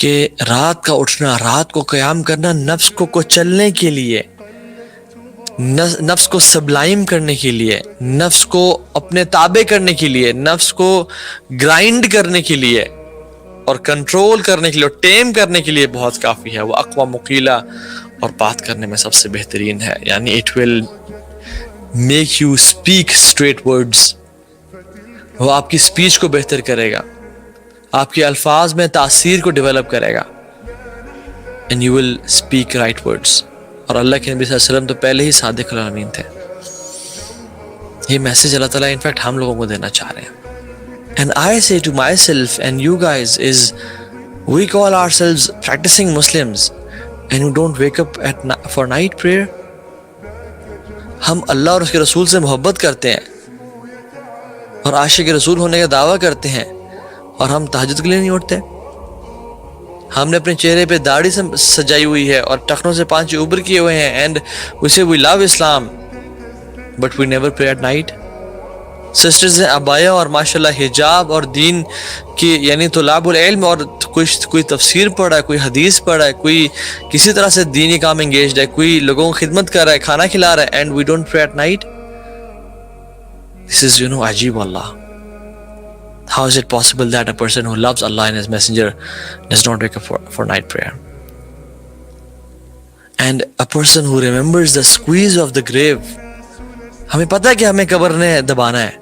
کہ رات کا اٹھنا، رات کو قیام کرنا نفس کو چلنے کے لیے، نفس کو سبلائم کرنے کے لیے، نفس کو اپنے تابع کرنے کے لیے، نفس کو گرائنڈ کرنے کے لیے اور کنٹرول کرنے کے لیے اور ٹیم کرنے کے لیے بہت کافی ہے. وہ اقوى مقیلہ اور بات کرنے میں سب سے بہترین ہے. یعنی it will make you speak straight words. وہ آپ کی اسپیچ کو بہتر کرے گا، آپ کے الفاظ میں تاثیر کو ڈیولپ کرے گا. And you will speak right words. اور اللہ کے نبی صلی اللہ علیہ وسلم تو پہلے ہی صادق الامین تھے. یہ میسج اللہ تعالیٰ انفیکٹ ہم لوگوں کو دینا چاہ رہے ہیں. And I say to myself and you guys is, we call ourselves practicing Muslims and we don't wake up for night prayer. ہم اللہ اور اس کے رسول سے محبت کرتے ہیں اور عاشق رسول ہونے کا دعویٰ کرتے ہیں، اور ہم تہجد کے لیے نہیں اٹھتے. ہم نے اپنے چہرے پہ داڑھی سے سجائی ہوئی ہے اور ٹخنوں سے پانچ اوپر کیے ہوئے ہیں. And we say we love Islam but we never pray at night. Sisters ہیں ابایا اور ماشاءاللہ حجاب اور دین کی یعنی طلاب العلم اور کوئی تفسیر پڑھا ہے، کوئی حدیث پڑھا ہے، کوئی کسی طرح سے دینی کام انگیجڈ ہے، کوئی لوگوں کو خدمت کر رہا ہے، کھانا کھلا رہا ہے. And we don't pray at night. دس از عجیب اللہ. How is it possible that a person who loves Allah and His Messenger does not wake up for night prayer? And a person who remembers the squeeze of the grave. ہمیں پتہ ہے کہ ہمیں قبر نے دبانا ہے،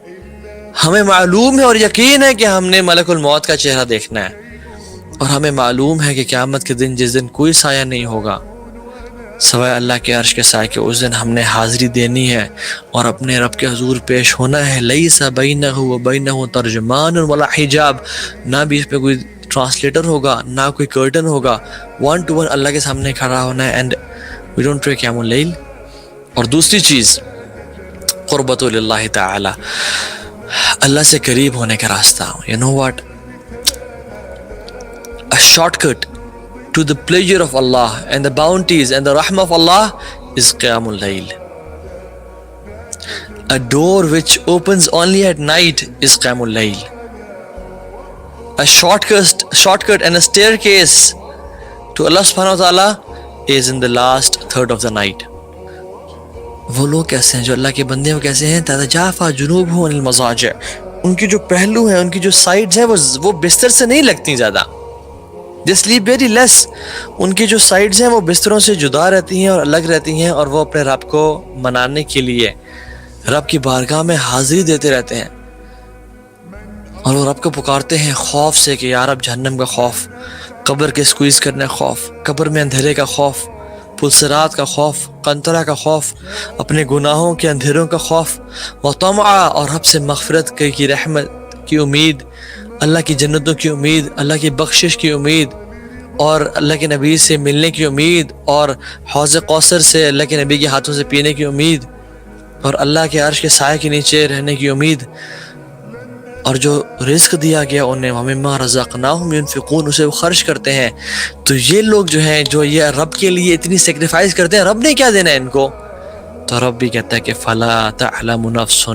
ہمیں معلوم ہے اور یقین ہے کہ ہم نے ملک الموت کا چہرہ دیکھنا ہے، اور ہمیں معلوم ہے کہ قیامت کے دن جس دن کوئی سایہ نہیں ہوگا سوائے اللہ کے عرش کے سائے کے، اس دن ہم نے حاضری دینی ہے اور اپنے رب کے حضور پیش ہونا ہے. لیس بینہ و بینہ ترجمان ولا حجاب. نہ بھی اس پہ کوئی ٹرانسلیٹر ہوگا، نہ کوئی کرٹن ہوگا. 1 to 1 اللہ کے سامنے کھڑا ہونا ہے. اینڈ وی ڈونٹ پرے قیام اللیل. اور دوسری چیز قربت للہ تعالی، اللہ سے قریب ہونے کا راستہ. You know what? A shortcut to the pleasure of Allah and the bounties and the rahmah of Allah is Qiyamul Layl. A door which opens only at night is Qiyamul Layl. A shortcut and a staircase to Allah subhanahu wa ta'ala is in the last third of the night. وہ لوگ کیسے ہیں جو اللہ کے بندے ہیں؟ وہ کیسے ہیں؟ تتجافى جنوبهم عن المضاجع. ان کے جو پہلو ہیں، ان کی جو سائڈز ہیں وہ بستر سے نہیں لگتی زیادہ. They sleep very less. ان کی جو سائڈز ہیں وہ بستروں سے جدا رہتی ہیں اور الگ رہتی ہیں، اور وہ اپنے رب کو منانے کے لیے رب کی بارگاہ میں حاضری دیتے رہتے ہیں، اور وہ رب کو پکارتے ہیں خوف سے کہ یا رب جہنم کا خوف، قبر کے سکویز کرنے کا خوف، قبر میں اندھیرے کا خوف، پلسرات کا خوف، قنطرہ کا خوف، اپنے گناہوں کے اندھیروں کا خوف، وطمع اور رب سے مغفرت کی رحمت کی امید، اللہ کی جنتوں کی امید، اللہ کی بخشش کی امید، اور اللہ کے نبی سے ملنے کی امید، اور حوض کوثر سے اللہ کے نبی کے ہاتھوں سے پینے کی امید، اور اللہ کے عرش کے سائے کے نیچے رہنے کی امید، اور جو رزق دیا گیا انہیں وَمِمَّا رَزَقْنَاهُمْ يُنْفِقُونَ اسے وہ خرچ کرتے ہیں. تو یہ لوگ جو ہیں جو یہ رب کے لیے اتنی سیکریفائز کرتے ہیں، رب نے کیا دینا ہے ان کو؟ تو رب بھی کہتا ہے کہ فَلَا تَعْلَمُ نَفْسٌ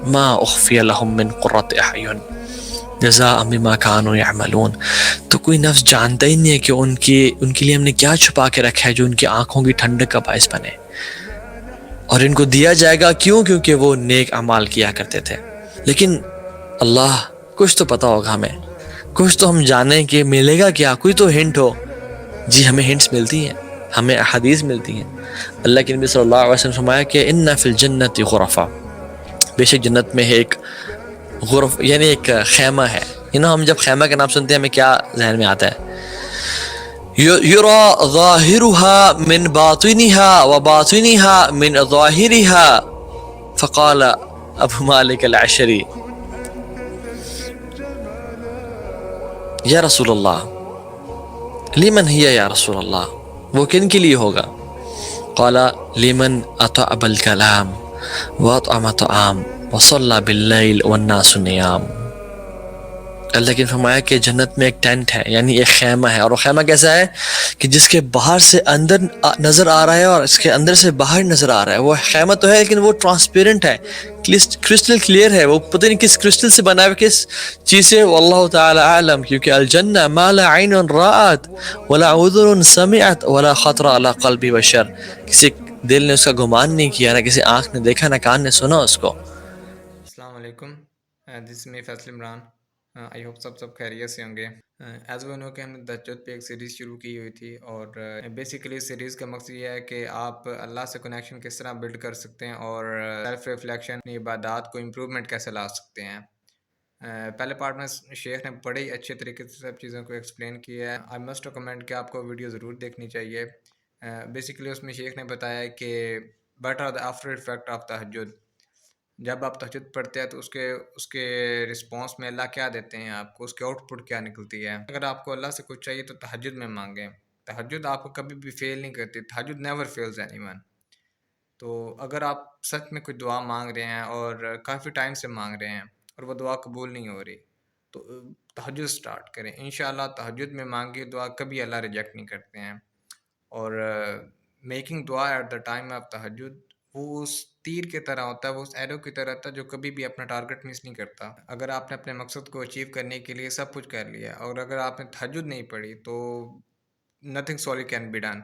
مَا أُخْفِيَ لَهُم مِّن قُرَّةِ أَعْيُنٍ جَزَاءً بِمَا كَانُوا يَعْمَلُونَ. تو کوئی نفس جانتا ہی نہیں ہے کہ ان کے لیے ہم نے کیا چھپا کے رکھا ہے جو ان کی آنکھوں کی ٹھنڈک کا باعث بنے، اور ان کو دیا جائے گا. کیوں؟ کیونکہ وہ نیک اعمال کیا کرتے تھے. لیکن اللہ کچھ تو پتہ ہوگا ہمیں، کچھ تو ہم جانیں کہ ملے گا کیا، کوئی تو ہنٹ ہو. جی ہمیں ہنٹس ملتی ہیں، ہمیں احادیث ملتی ہیں. اللہ کے نبی صلی اللہ علیہ وسلم فرمایا کہ ان فی الجنت غرفا، بے شک جنت میں ایک غرف یعنی ایک خیمہ ہے. ہم جب خیمہ کا نام سنتے ہیں ہمیں کیا ذہن میں آتا ہے؟ یرا ظاہرها من باطنها وباطنها من ظاہرها. فقال ابو مالک العشری یا رسول اللہ لمن ہی یا رسول اللہ، وہ کن کے لیے ہوگا؟ قال لمن اطعب الکلام واطعم طعام وصلى باللیل والناس نیام. اللہ کی نے فرمایا کہ جنت میں ایک ٹینٹ ہے، یعنی ایک خیمہ ہے، اور وہ خیمہ کیسا ہے کہ جس کے باہر سے اندر نظر آ رہا ہے اور اس کے اندر سے باہر نظر آ رہا ہے. وہ خیمہ تو ہے لیکن وہ ٹرانسپیرنٹ ہے، کرسٹل کلیئر ہے. وہ پتہ نہیں کس کرسٹل سے بنا ہے، کس چیز سے، واللہ تعالی اعلم. کیونکہ الجنہ ما لا عین رأت ولا اذن سمعت ولا خطر علی قلب بشر. کسی دل نے اس کا گمان نہیں کیا، نہ کسی آنکھ نے دیکھا، نہ کان نے سنا اس کو. السلام علیکم، دس می فیصل عمران. آئی ہوپ سب خیریت سے ہوں گے. ایز وہ نو کہ ہم نے تہجد پہ ایک سیریز شروع کی ہوئی تھی، اور بیسیکلی سیریز کا مقصد یہ ہے کہ آپ اللہ سے کنیکشن کس طرح بلڈ کر سکتے ہیں اور سیلف ریفلیکشن اپنی عبادات کو امپروومنٹ کیسے لا سکتے ہیں. پہلے پارٹ میں شیخ نے بڑے ہی اچھے طریقے سے سب چیزوں کو ایکسپلین کیا ہے. آئی مسٹ ریکمینڈ کہ آپ کو ویڈیو ضرور دیکھنی چاہیے. بیسیکلی اس میں شیخ نے بتایا کہ but are the after effect of tahajjud. جب آپ تہجد پڑھتے ہیں تو اس کے رسپانس میں اللہ کیا دیتے ہیں آپ کو، اس کے آؤٹ پٹ کیا نکلتی ہے. اگر آپ کو اللہ سے کچھ چاہیے تو تہجد میں مانگیں. تہجد آپ کو کبھی بھی فیل نہیں کرتی. تہجد نیور فیلز اینی ون. تو اگر آپ سچ میں کوئی دعا مانگ رہے ہیں اور کافی ٹائم سے مانگ رہے ہیں اور وہ دعا قبول نہیں ہو رہی، تو تہجد سٹارٹ کریں. انشاءاللہ تہجد میں مانگی دعا کبھی اللہ ریجیکٹ نہیں کرتے ہیں. اور میکنگ دعا ایٹ دا ٹائم آف تہجد، وہ اس تیر کی طرح ہوتا ہے، وہ اس ایرو کی طرح ہوتا ہے جو کبھی بھی اپنا ٹارگٹ مس نہیں کرتا. اگر آپ نے اپنے مقصد کو اچیو کرنے کے لیے سب کچھ کر لیا اور اگر آپ نے تہجد نہیں پڑھی تو nothing sorry can be done.